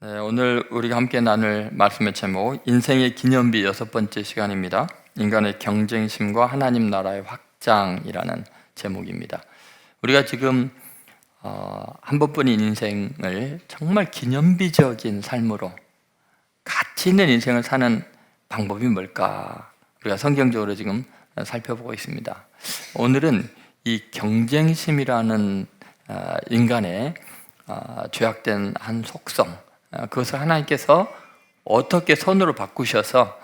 오늘 우리가 함께 나눌 말씀의 제목, 인생의 기념비 6번째 시간입니다. 인간의 경쟁심과 하나님 나라의 확장이라는 제목입니다. 우리가 지금 한 번뿐인 인생을 정말 기념비적인 삶으로 가치 있는 인생을 사는 방법이 뭘까? 우리가 성경적으로 지금 살펴보고 있습니다. 오늘은 이 경쟁심이라는 인간의 죄악된 한 속성, 그것을 하나님께서 어떻게 선으로 바꾸셔서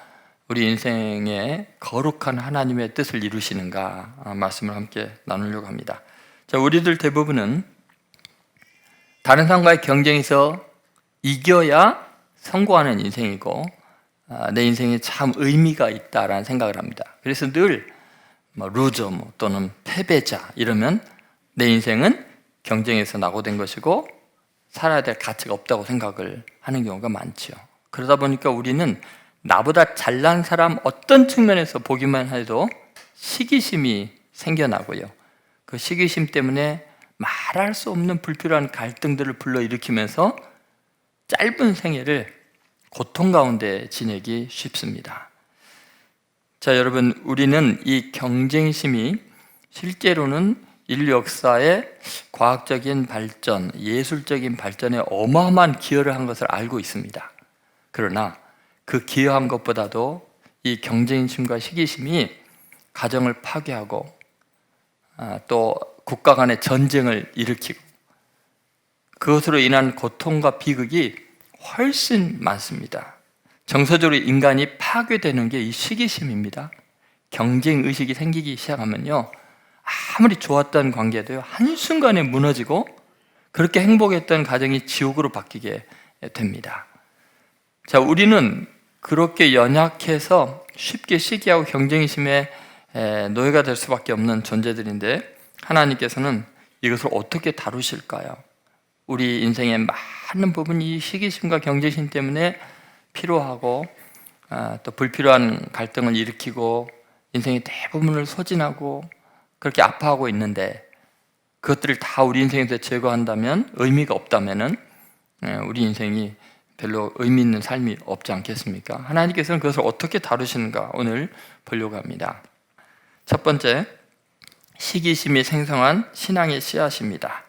우리 인생에 거룩한 하나님의 뜻을 이루시는가 말씀을 함께 나누려고 합니다. 자, 우리들 대부분은 다른 사람과의 경쟁에서 이겨야 성공하는 인생이고 내 인생에 참 의미가 있다라는 생각을 합니다. 그래서 늘 루저 또는 패배자 이러면 내 인생은 경쟁에서 낙오된 것이고 살아야 될 가치가 없다고 생각을 하는 경우가 많죠. 그러다 보니까 우리는 나보다 잘난 사람 어떤 측면에서 보기만 해도 시기심이 생겨나고요. 그 시기심 때문에 말할 수 없는 불필요한 갈등들을 불러일으키면서 짧은 생애를 고통 가운데 지내기 쉽습니다. 자, 여러분, 우리는 이 경쟁심이 실제로는 인류 역사의 과학적인 발전, 예술적인 발전에 어마어마한 기여를 한 것을 알고 있습니다. 그러나 그 기여한 것보다도 이 경쟁심과 시기심이 가정을 파괴하고 또 국가 간의 전쟁을 일으키고 그것으로 인한 고통과 비극이 훨씬 많습니다. 정서적으로 인간이 파괴되는 게 이 시기심입니다. 경쟁의식이 생기기 시작하면요, 아무리 좋았던 관계도요, 한순간에 무너지고 그렇게 행복했던 가정이 지옥으로 바뀌게 됩니다. 자, 우리는 그렇게 연약해서 쉽게 시기하고 경쟁심에 노예가 될 수밖에 없는 존재들인데 하나님께서는 이것을 어떻게 다루실까요? 우리 인생의 많은 부분이 시기심과 경쟁심 때문에 피로하고 또 불필요한 갈등을 일으키고 인생의 대부분을 소진하고 그렇게 아파하고 있는데 그것들을 다 우리 인생에서 제거한다면, 의미가 없다면 우리 인생이 별로 의미 있는 삶이 없지 않겠습니까? 하나님께서는 그것을 어떻게 다루시는가 오늘 보려고 합니다. 첫 번째, 시기심이 생성한 신앙의 씨앗입니다.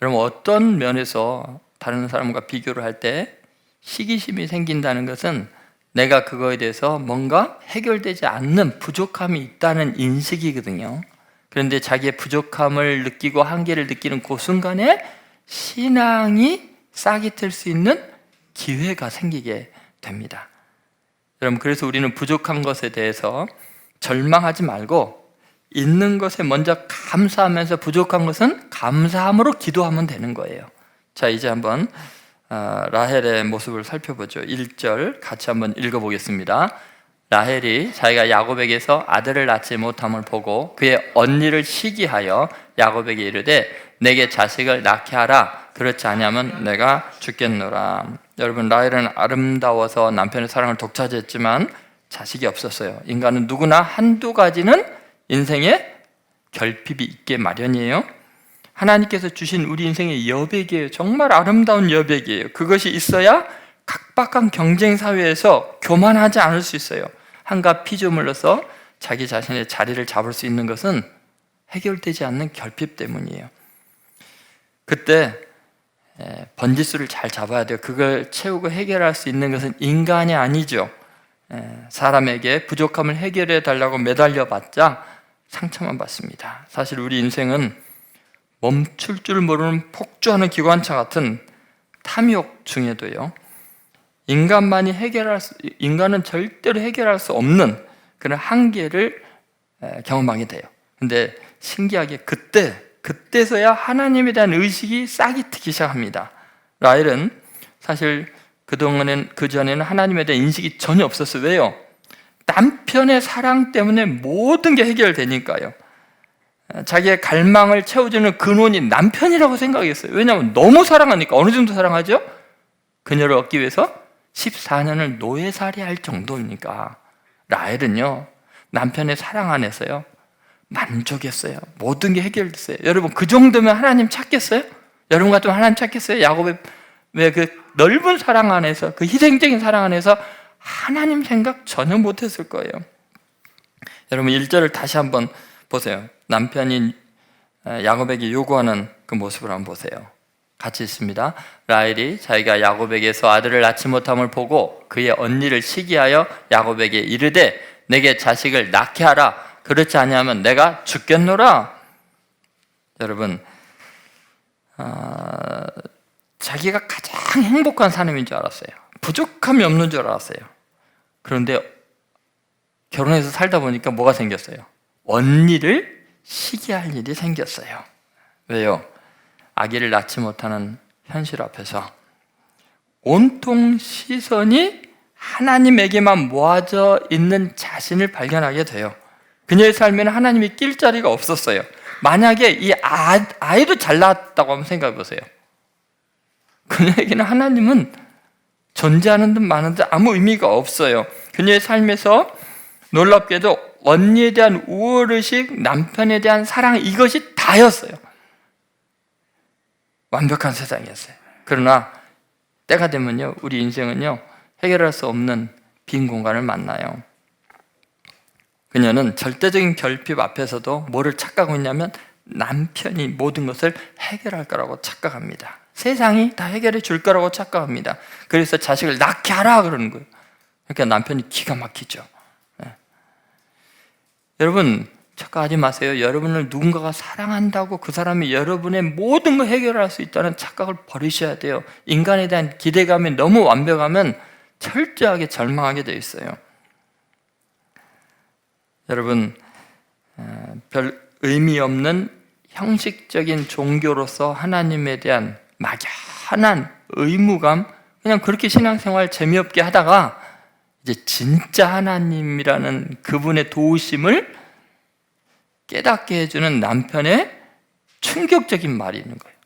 여러분, 어떤 면에서 다른 사람과 비교를 할 때 시기심이 생긴다는 것은 내가 그거에 대해서 뭔가 해결되지 않는 부족함이 있다는 인식이거든요. 그런데 자기의 부족함을 느끼고 한계를 느끼는 그 순간에 신앙이 싹이 틀 수 있는 기회가 생기게 됩니다. 여러분, 그래서 우리는 부족한 것에 대해서 절망하지 말고 있는 것에 먼저 감사하면서 부족한 것은 감사함으로 기도하면 되는 거예요. 자, 이제 한번 라헬의 모습을 살펴보죠. 1절 같이 한번 읽어보겠습니다. 라헬이 자기가 야곱에게서 아들을 낳지 못함을 보고 그의 언니를 시기하여 야곱에게 이르되 내게 자식을 낳게 하라. 그렇지 아니하면 내가 죽겠노라. 여러분, 라헬은 아름다워서 남편의 사랑을 독차지했지만 자식이 없었어요. 인간은 누구나 한두 가지는 인생에 결핍이 있게 마련이에요. 하나님께서 주신 우리 인생의 여백이에요. 정말 아름다운 여백이에요. 그것이 있어야 각박한 경쟁 사회에서 교만하지 않을 수 있어요. 한가 피조물로서 자기 자신의 자리를 잡을 수 있는 것은 해결되지 않는 결핍 때문이에요. 그때 번지수를 잘 잡아야 돼요. 그걸 채우고 해결할 수 있는 것은 인간이 아니죠. 사람에게 부족함을 해결해 달라고 매달려 봤자 상처만 받습니다. 사실 우리 인생은 멈출 줄 모르는 폭주하는 기관차 같은 탐욕 중에도요, 인간은 절대로 해결할 수 없는 그런 한계를 경험하게 돼요. 근데 신기하게 그때서야 하나님에 대한 의식이 싹이 트기 시작합니다. 라헬은 사실 그전에는 하나님에 대한 인식이 전혀 없었어요. 왜요? 남편의 사랑 때문에 모든 게 해결되니까요. 자기의 갈망을 채워주는 근원이 남편이라고 생각했어요. 왜냐하면 너무 사랑하니까. 어느 정도 사랑하죠? 그녀를 얻기 위해서 14년을 노예살이할 정도니까. 라헬은요, 남편의 사랑 안에서요 만족했어요. 모든 게 해결됐어요. 여러분, 그 정도면 하나님 찾겠어요? 여러분 같으면 하나님 찾겠어요? 야곱의 왜 그 넓은 사랑 안에서, 그 희생적인 사랑 안에서 하나님 생각 전혀 못했을 거예요. 여러분 1절을 다시 한번 보세요. 남편이 야곱에게 요구하는 그 모습을 한번 보세요. 같이 있습니다. 라헬이 자기가 야곱에게서 아들을 낳지 못함을 보고 그의 언니를 시기하여 야곱에게 이르되 내게 자식을 낳게 하라. 그렇지 아니하면 내가 죽겠노라. 여러분, 자기가 가장 행복한 사람인 줄 알았어요. 부족함이 없는 줄 알았어요. 그런데 결혼해서 살다 보니까 뭐가 생겼어요? 언니를 시기할 일이 생겼어요. 왜요? 아기를 낳지 못하는 현실 앞에서 온통 시선이 하나님에게만 모아져 있는 자신을 발견하게 돼요. 그녀의 삶에는 하나님이 낄 자리가 없었어요. 만약에 이 아이도 잘 낳았다고 한번 생각해 보세요. 그녀에게는 하나님은 존재하는 듯 마는 듯 아무 의미가 없어요. 그녀의 삶에서 놀랍게도 언니에 대한 우월의식, 남편에 대한 사랑, 이것이 다였어요. 완벽한 세상이었어요. 그러나 때가 되면요, 우리 인생은요, 해결할 수 없는 빈 공간을 만나요. 그녀는 절대적인 결핍 앞에서도 뭐를 착각하고 있냐면 남편이 모든 것을 해결할 거라고 착각합니다. 세상이 다 해결해 줄 거라고 착각합니다. 그래서 자식을 낳게 하라 그러는 거예요. 그러니까 남편이 기가 막히죠. 네. 여러분 착각하지 마세요. 여러분을 누군가가 사랑한다고 그 사람이 여러분의 모든 걸 해결할 수 있다는 착각을 버리셔야 돼요. 인간에 대한 기대감이 너무 완벽하면 철저하게 절망하게 되어 있어요. 여러분, 별 의미 없는 형식적인 종교로서 하나님에 대한 막연한 의무감, 그냥 그렇게 신앙생활 재미없게 하다가 이제 진짜 하나님이라는 그분의 도우심을 깨닫게 해주는 남편의 충격적인 말이 있는 거예요.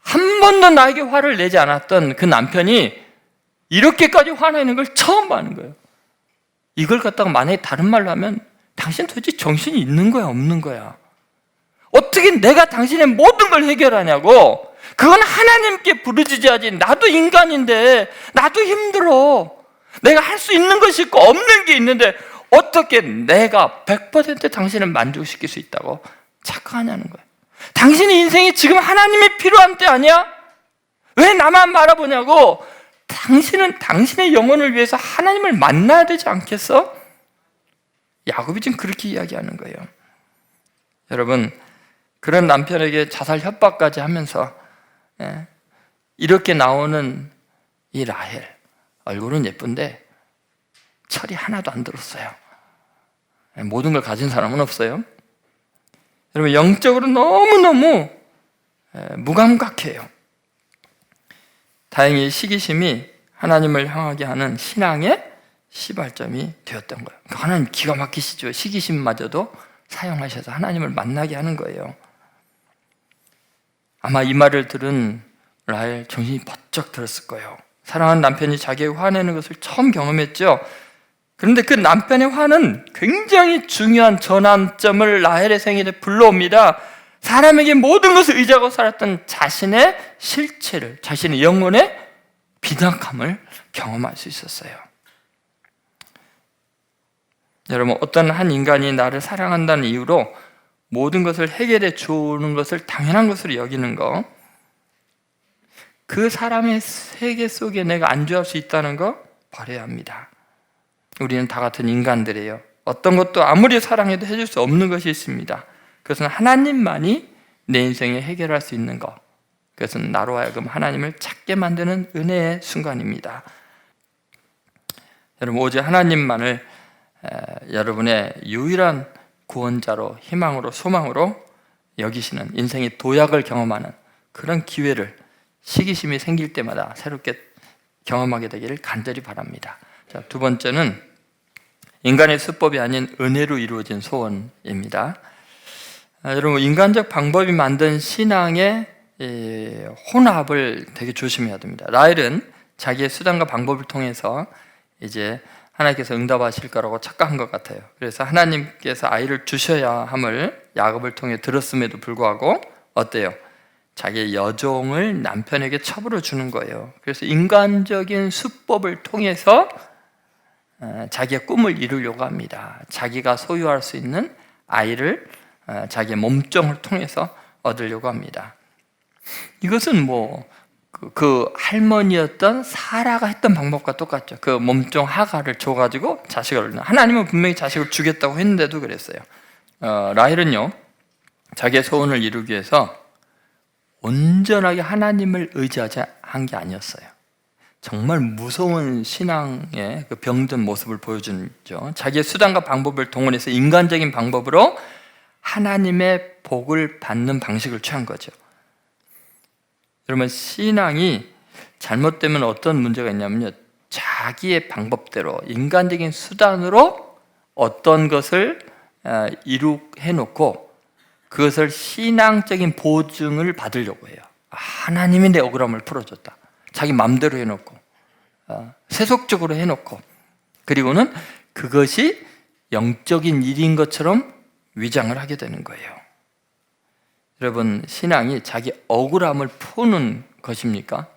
한 번도 나에게 화를 내지 않았던 그 남편이 이렇게까지 화내는 걸 처음 하는 거예요. 이걸 갖다가 만약에 다른 말로 하면 당신 도대체 정신이 있는 거야, 없는 거야? 어떻게 내가 당신의 모든 걸 해결하냐고? 그건 하나님께 부르짖어야지. 나도 인간인데 나도 힘들어. 내가 할 수 있는 것이 있고 없는 게 있는데 어떻게 내가 100% 당신을 만족시킬 수 있다고 착각하냐는 거예요. 당신의 인생이 지금 하나님이 필요한 때 아니야? 왜 나만 바라보냐고? 당신은 당신의 영혼을 위해서 하나님을 만나야 되지 않겠어? 야곱이 지금 그렇게 이야기하는 거예요. 여러분, 그런 남편에게 자살 협박까지 하면서 이렇게 나오는 이 라헬, 얼굴은 예쁜데 철이 하나도 안 들었어요. 모든 걸 가진 사람은 없어요. 여러분, 영적으로 너무너무 무감각해요. 다행히 시기심이 하나님을 향하게 하는 신앙의 시발점이 되었던 거예요. 하나님 기가 막히시죠. 시기심마저도 사용하셔서 하나님을 만나게 하는 거예요. 아마 이 말을 들은 라헬 정신이 번쩍 들었을 거예요. 사랑하는 남편이 자기에게 화내는 것을 처음 경험했죠. 그런데 그 남편의 화는 굉장히 중요한 전환점을 라헬의 생일에 불러옵니다. 사람에게 모든 것을 의지하고 살았던 자신의 실체를, 자신의 영혼의 빈약함을 경험할 수 있었어요. 여러분, 어떤 한 인간이 나를 사랑한다는 이유로 모든 것을 해결해 주는 것을 당연한 것으로 여기는 거, 그 사람의 세계 속에 내가 안주할 수 있다는 거 버려야 합니다. 우리는 다 같은 인간들이에요. 어떤 것도 아무리 사랑해도 해줄 수 없는 것이 있습니다. 그것은 하나님만이 내 인생에 해결할 수 있는 것, 그것은 나로 하여금 하나님을 찾게 만드는 은혜의 순간입니다. 여러분, 오직 하나님만을 여러분의 유일한 구원자로, 희망으로, 소망으로 여기시는, 인생의 도약을 경험하는 그런 기회를 시기심이 생길 때마다 새롭게 경험하게 되기를 간절히 바랍니다. 자, 두 번째는 인간의 수법이 아닌 은혜로 이루어진 소원입니다. 여러분, 인간적 방법이 만든 신앙의 혼합을 되게 조심해야 됩니다. 라헬은 자기의 수단과 방법을 통해서 이제 하나님께서 응답하실 거라고 착각한 것 같아요. 그래서 하나님께서 아이를 주셔야 함을 야곱을 통해 들었음에도 불구하고 어때요? 자기의 여종을 남편에게 첩으로 주는 거예요. 그래서 인간적인 수법을 통해서 자기의 꿈을 이루려고 합니다. 자기가 소유할 수 있는 아이를 자기의 몸종을 통해서 얻으려고 합니다. 이것은 그 할머니였던 사라가 했던 방법과 똑같죠. 그 몸종 하가를 줘가지고 자식을 얻는. 하나님은 분명히 자식을 주겠다고 했는데도 그랬어요. 라헬은요, 자기의 소원을 이루기 위해서 온전하게 하나님을 의지하지 한 게 아니었어요. 정말 무서운 신앙의 그 병든 모습을 보여주죠. 자기의 수단과 방법을 동원해서 인간적인 방법으로 하나님의 복을 받는 방식을 취한 거죠. 여러분, 신앙이 잘못되면 어떤 문제가 있냐면요, 자기의 방법대로 인간적인 수단으로 어떤 것을 해놓고 그것을 신앙적인 보증을 받으려고 해요. 하나님이 내 억울함을 풀어줬다. 자기 마음대로 해놓고 세속적으로 해놓고, 그리고는 그것이 영적인 일인 것처럼 위장을 하게 되는 거예요. 여러분, 신앙이 자기 억울함을 푸는 것입니까?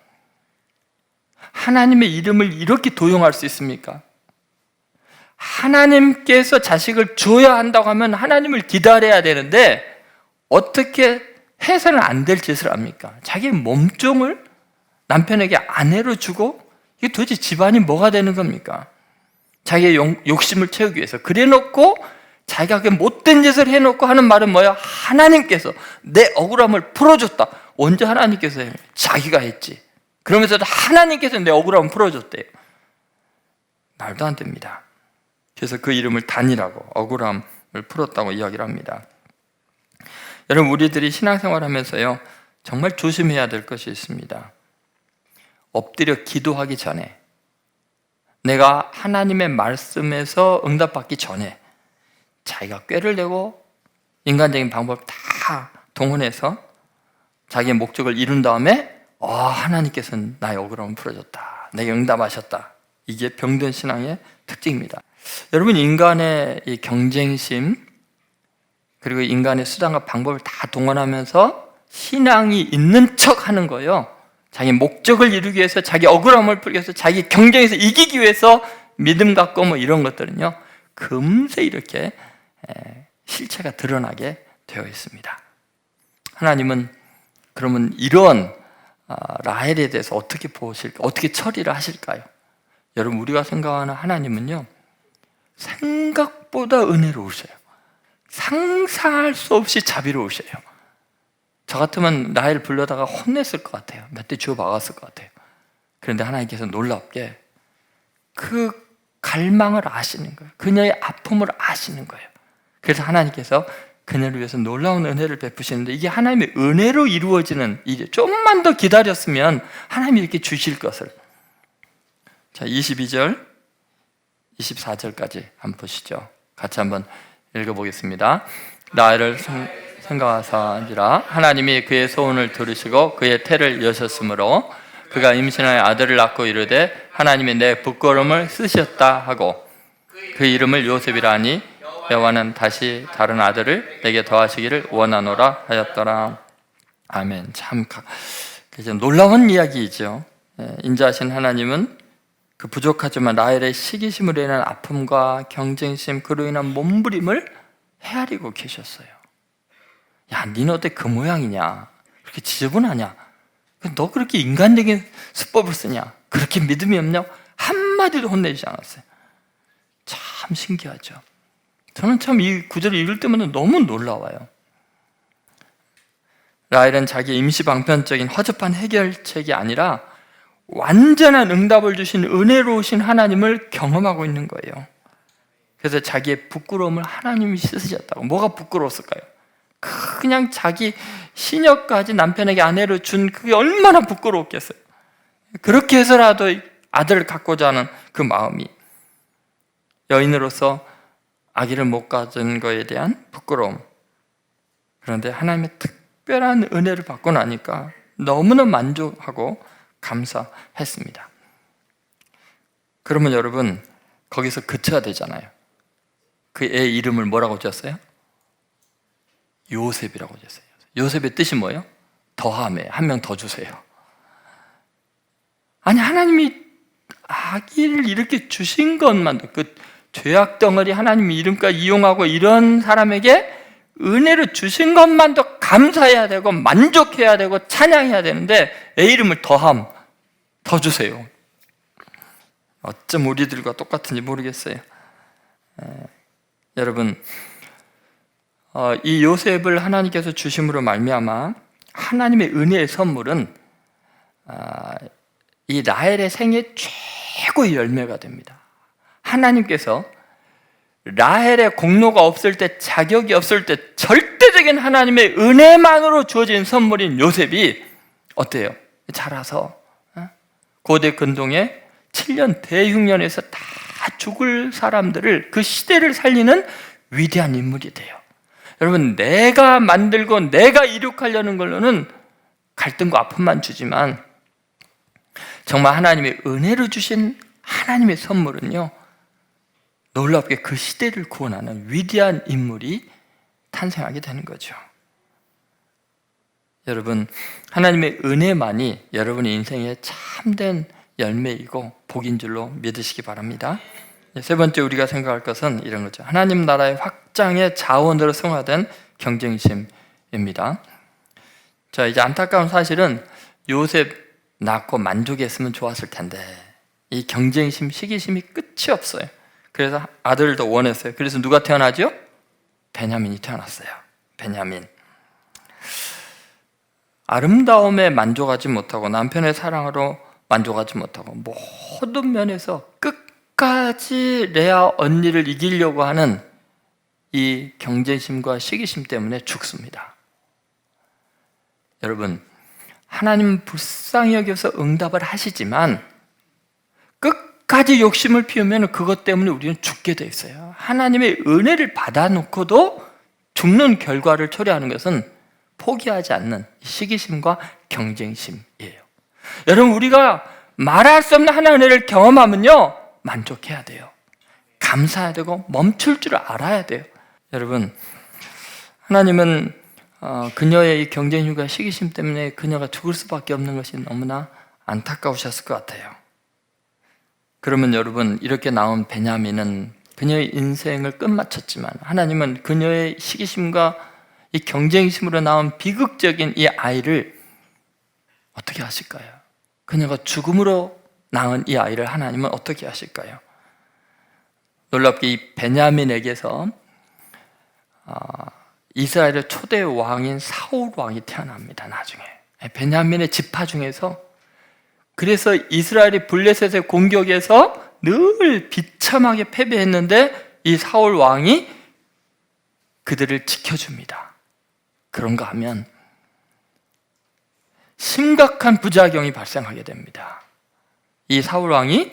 하나님의 이름을 이렇게 도용할 수 있습니까? 하나님께서 자식을 줘야 한다고 하면 하나님을 기다려야 되는데 어떻게 해서는 안 될 짓을 합니까? 자기 몸종을 남편에게 아내로 주고, 이게 도대체 집안이 뭐가 되는 겁니까? 자기의 욕심을 채우기 위해서 그래놓고 자기가 그 못된 짓을 해놓고 하는 말은 뭐야? 하나님께서 내 억울함을 풀어줬다. 언제 하나님께서 해요? 자기가 했지. 그러면서도 하나님께서 내 억울함을 풀어줬대요. 말도 안 됩니다. 그래서 그 이름을 단이라고, 억울함을 풀었다고 이야기를 합니다. 여러분, 우리들이 신앙생활 하면서요, 정말 조심해야 될 것이 있습니다. 엎드려 기도하기 전에, 내가 하나님의 말씀에서 응답받기 전에 자기가 꾀를 내고 인간적인 방법을 다 동원해서 자기의 목적을 이룬 다음에 하나님께서는 나의 억울함을 풀어줬다, 내게 응답하셨다. 이게 병든 신앙의 특징입니다. 여러분, 인간의 이 경쟁심, 그리고 인간의 수단과 방법을 다 동원하면서 신앙이 있는 척 하는 거예요. 자기 목적을 이루기 위해서, 자기 억울함을 풀기 위해서, 자기 경쟁에서 이기기 위해서 믿음 갖고 이런 것들은요, 금세 이렇게 실체가 드러나게 되어 있습니다. 하나님은 그러면 이런 라헬에 대해서 어떻게 보실까, 어떻게 처리를 하실까요? 여러분, 우리가 생각하는 하나님은요, 생각보다 은혜로우셔요. 상상할 수 없이 자비로우셔요. 저 같으면 라헬 불러다가 혼냈을 것 같아요. 몇 대 주워 박았을 것 같아요. 그런데 하나님께서 놀랍게 그 갈망을 아시는 거예요. 그녀의 아픔을 아시는 거예요. 그래서 하나님께서 그녀를 위해서 놀라운 은혜를 베푸시는데, 이게 하나님의 은혜로 이루어지는 일이에요. 좀만 더 기다렸으면 하나님이 이렇게 주실 것을. 자, 22절, 24절까지 한번 보시죠. 같이 한번 읽어보겠습니다. 라헬을 생각하사니라. 하나님이 그의 소원을 들으시고 그의 태를 여셨으므로 그가 임신하여 아들을 낳고 이르되 하나님이 내 부끄러움을 쓰셨다 하고 그 이름을 요셉이라 하니 여호와는 다시 다른 아들을 내게 더하시기를 원하노라 하였더라. 아멘. 참 놀라운 이야기이죠. 인자하신 하나님은 그 부족하지만 라헬의 시기심으로 인한 아픔과 경쟁심, 그로 인한 몸부림을 헤아리고 계셨어요. 야, 니는 어때 그 모양이냐? 그렇게 지저분하냐? 너 그렇게 인간적인 수법을 쓰냐? 그렇게 믿음이 없냐? 한마디도 혼내지 않았어요. 참 신기하죠. 저는 참 이 구절을 읽을 때마다 너무 놀라워요. 라헬은 자기 임시방편적인 허접한 해결책이 아니라 완전한 응답을 주신 은혜로우신 하나님을 경험하고 있는 거예요. 그래서 자기의 부끄러움을 하나님이 씻으셨다고. 뭐가 부끄러웠을까요? 그냥 자기 시녀까지 남편에게 아내로 준 그게 얼마나 부끄러웠겠어요. 그렇게 해서라도 아들을 갖고자 하는 그 마음이, 여인으로서 아기를 못 가진 것에 대한 부끄러움. 그런데 하나님의 특별한 은혜를 받고 나니까 너무나 만족하고 감사했습니다. 그러면 여러분, 거기서 그쳐야 되잖아요. 그 애 이름을 뭐라고 지었어요? 요셉이라고 지었어요. 요셉의 뜻이 뭐예요? 더함에 한 명 더 주세요. 아니, 하나님이 아기를 이렇게 주신 것만도, 그 죄악 덩어리 하나님 이름까지 이용하고 이런 사람에게 은혜로 주신 것만도 감사해야 되고 만족해야 되고 찬양해야 되는데 애 이름을 더 주세요. 어쩜 우리들과 똑같은지 모르겠어요. 여러분, 이 요셉을 하나님께서 주심으로 말미암아 하나님의 은혜의 선물은 이 라헬의 생애 최고의 열매가 됩니다. 하나님께서 라헬의 공로가 없을 때, 자격이 없을 때 절대적인 하나님의 은혜만으로 주어진 선물인 요셉이 어때요? 자라서 고대 근동에 7년 대흉년에서 다 죽을 사람들을, 그 시대를 살리는 위대한 인물이 돼요. 여러분, 내가 만들고 내가 이룩하려는 걸로는 갈등과 아픔만 주지만 정말 하나님의 은혜로 주신 하나님의 선물은요, 놀랍게 그 시대를 구원하는 위대한 인물이 탄생하게 되는 거죠. 여러분, 하나님의 은혜만이 여러분의 인생의 참된 열매이고 복인 줄로 믿으시기 바랍니다. 세 번째 우리가 생각할 것은 이런 거죠. 하나님 나라의 확장의 자원으로 승화된 경쟁심입니다. 자, 이제 안타까운 사실은 요셉 낳고 만족했으면 좋았을 텐데 이 경쟁심, 시기심이 끝이 없어요. 그래서 아들도 원했어요. 그래서 누가 태어나죠? 베냐민이 태어났어요. 베냐민. 아름다움에 만족하지 못하고 남편의 사랑으로 만족하지 못하고 모든 면에서 끝까지 레아 언니를 이기려고 하는 이 경쟁심과 시기심 때문에 죽습니다. 여러분, 하나님 불쌍히 여겨서 응답을 하시지만 끝까지 욕심을 피우면 그것 때문에 우리는 죽게 돼 있어요. 하나님의 은혜를 받아놓고도 죽는 결과를 초래하는 것은 포기하지 않는 시기심과 경쟁심이에요. 여러분, 우리가 말할 수 없는 하나님의 은혜를 경험하면요, 만족해야 돼요. 감사해야 되고 멈출 줄 알아야 돼요. 여러분, 하나님은 그녀의 이 경쟁심과 시기심 때문에 그녀가 죽을 수밖에 없는 것이 너무나 안타까우셨을 것 같아요. 그러면 여러분, 이렇게 나온 베냐민은 그녀의 인생을 끝마쳤지만 하나님은 그녀의 시기심과 이 경쟁심으로 나온 비극적인 이 아이를 어떻게 하실까요? 그녀가 죽음으로 낳은 이 아이를 하나님은 어떻게 하실까요? 놀랍게 이 베냐민에게서 이스라엘의 초대 왕인 사울 왕이 태어납니다. 나중에 베냐민의 지파 중에서, 그래서 이스라엘이 블레셋의 공격에서 늘 비참하게 패배했는데 이 사울 왕이 그들을 지켜줍니다. 그런가 하면 심각한 부작용이 발생하게 됩니다. 이 사울 왕이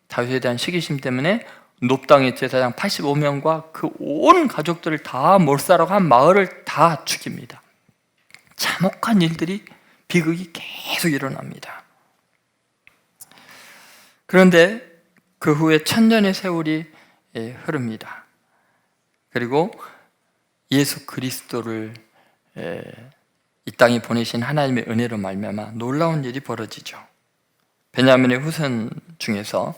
다윗에 대한 시기심 때문에 높당의 제사장 85명과 그 온 가족들을 다 몰살하고 한 마을을 다 죽입니다. 참혹한 일들이, 비극이 계속 일어납니다. 그런데 그 후에 천년의 세월이 흐릅니다. 그리고 예수 그리스도를 이 땅에 보내신 하나님의 은혜로 말미암아 놀라운 일이 벌어지죠. 베냐민의 후손 중에서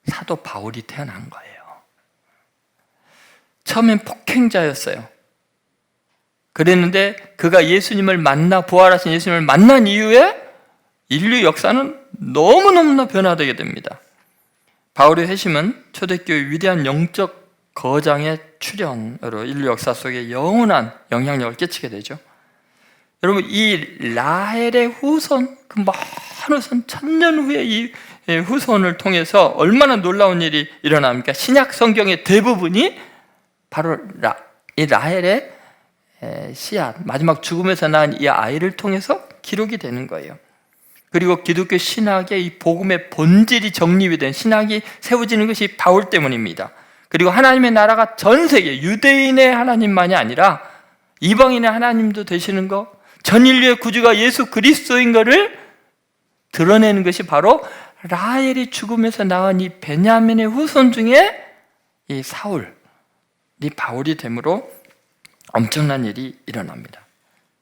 사도 바울이 태어난 거예요. 처음엔 폭행자였어요. 그랬는데 그가 예수님을 만나, 부활하신 예수님을 만난 이후에 인류 역사는 너무너무나 변화되게 됩니다. 바울의 회심은 초대교회의 위대한 영적 거장의 출현으로 인류 역사 속에 영원한 영향력을 끼치게 되죠. 여러분, 이 라헬의 후손, 그 많은 후손, 1000년 후에 이 후손을 통해서 얼마나 놀라운 일이 일어납니까? 신약 성경의 대부분이 바로 이 라헬의 씨앗, 마지막 죽음에서 낳은 이 아이를 통해서 기록이 되는 거예요. 그리고 기독교 신학의 이 복음의 본질이 정립이 된 신학이 세워지는 것이 바울 때문입니다. 그리고 하나님의 나라가 전 세계, 유대인의 하나님만이 아니라 이방인의 하나님도 되시는 것, 전 인류의 구주가 예수 그리스도인 것을 드러내는 것이 바로 라헬이 죽음에서 낳은 이 베냐민의 후손 중에 이 사울, 이 바울이 됨으로 엄청난 일이 일어납니다.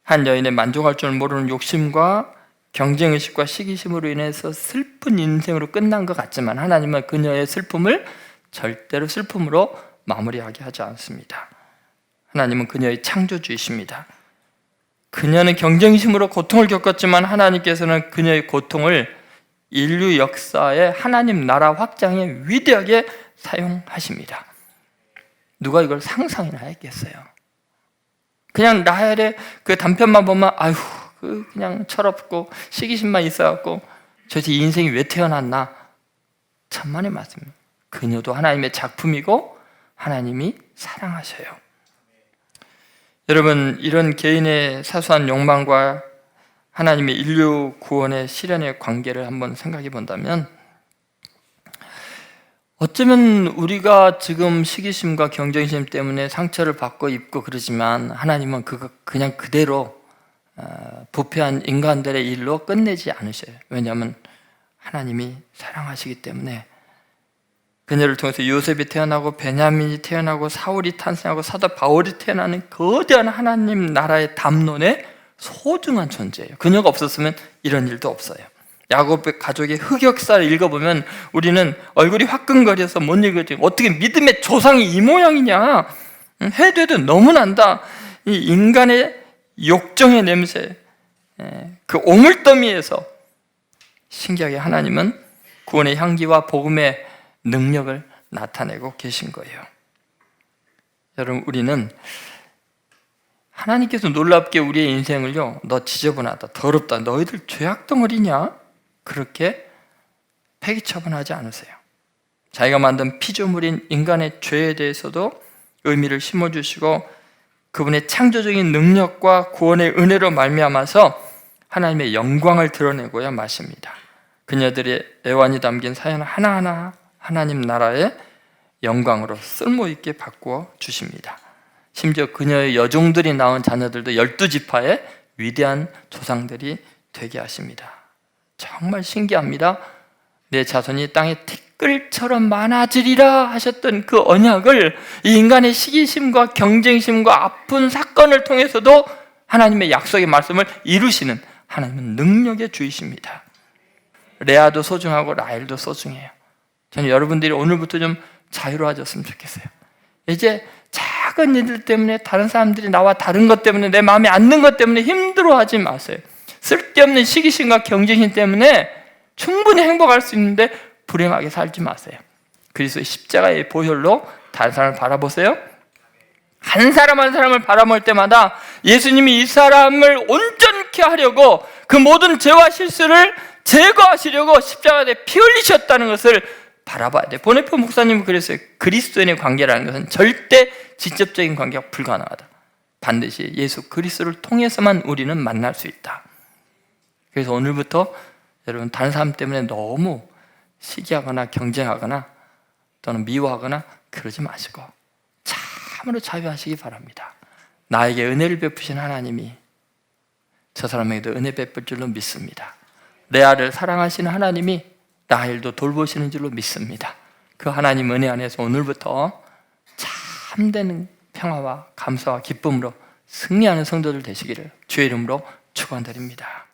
한 여인의 만족할 줄 모르는 욕심과 경쟁의식과 시기심으로 인해서 슬픈 인생으로 끝난 것 같지만 하나님은 그녀의 슬픔을 절대로 슬픔으로 마무리하게 하지 않습니다. 하나님은 그녀의 창조주이십니다. 그녀는 경쟁심으로 고통을 겪었지만 하나님께서는 그녀의 고통을 인류 역사의 하나님 나라 확장에 위대하게 사용하십니다. 누가 이걸 상상이나 했겠어요? 그냥 라헬의 그 단편만 보면 아휴 그냥 철없고 시기심만 있어갖고 도대체 인생이 왜 태어났나? 천만의 말씀입니다. 그녀도 하나님의 작품이고 하나님이 사랑하셔요. 여러분, 이런 개인의 사소한 욕망과 하나님의 인류 구원의 실현의 관계를 한번 생각해 본다면, 어쩌면 우리가 지금 시기심과 경쟁심 때문에 상처를 받고 입고 그러지만 하나님은 그거 그냥 그대로 부패한 인간들의 일로 끝내지 않으셔요. 왜냐하면 하나님이 사랑하시기 때문에. 그녀를 통해서 요셉이 태어나고 베냐민이 태어나고 사울이 탄생하고 사도 바울이 태어나는 거대한 하나님 나라의 담론의 소중한 존재예요. 그녀가 없었으면 이런 일도 없어요. 야곱의 가족의 흑역사를 읽어보면 우리는 얼굴이 화끈거려서 못 읽어지. 어떻게 믿음의 조상이 이 모양이냐? 해도 너무 난다. 이 인간의 욕정의 냄새, 그 오물더미에서 신기하게 하나님은 구원의 향기와 복음의 능력을 나타내고 계신 거예요. 여러분, 우리는 하나님께서 놀랍게 우리의 인생을요, 너 지저분하다, 더럽다, 너희들 죄악 덩어리냐? 그렇게 폐기 처분하지 않으세요. 자기가 만든 피조물인 인간의 죄에 대해서도 의미를 심어주시고 그분의 창조적인 능력과 구원의 은혜로 말미암아서 하나님의 영광을 드러내고야 마십니다. 그녀들의 애환이 담긴 사연 하나하나 하나님 나라의 영광으로 쓸모있게 바꾸어 주십니다. 심지어 그녀의 여종들이 낳은 자녀들도 12지파의 위대한 조상들이 되게 하십니다. 정말 신기합니다. 내 자손이 땅에 티끌처럼 많아지리라 하셨던 그 언약을 이 인간의 시기심과 경쟁심과 아픈 사건을 통해서도 하나님의 약속의 말씀을 이루시는 하나님은 능력의 주이십니다. 레아도 소중하고 라헬도 소중해요. 저는 여러분들이 오늘부터 좀 자유로워졌으면 좋겠어요. 이제 작은 일들 때문에 다른 사람들이 나와 다른 것 때문에 내 마음에 안 든 것 때문에 힘들어하지 마세요. 쓸데없는 시기심과 경쟁심 때문에 충분히 행복할 수 있는데 불행하게 살지 마세요. 그리스도의 십자가의 보혈로 다른 사람을 바라보세요. 한 사람 한 사람을 바라볼 때마다 예수님이 이 사람을 온전케 하려고 그 모든 죄와 실수를 제거하시려고 십자가에 피 흘리셨다는 것을 바라봐야 돼요. 보네포 목사님은 그랬어요. 그리스도인의 관계라는 것은 절대 직접적인 관계가 불가능하다. 반드시 예수 그리스도를 통해서만 우리는 만날 수 있다. 그래서 오늘부터 여러분 다른 사람 때문에 너무 시기하거나 경쟁하거나 또는 미워하거나 그러지 마시고 참으로 자유하시기 바랍니다. 나에게 은혜를 베푸신 하나님이 저 사람에게도 은혜 베풀 줄로 믿습니다. 레아를 사랑하시는 하나님이 라헬도 돌보시는 줄로 믿습니다. 그 하나님 은혜 안에서 오늘부터 참된 평화와 감사와 기쁨으로 승리하는 성도들 되시기를 주의 이름으로 축원드립니다.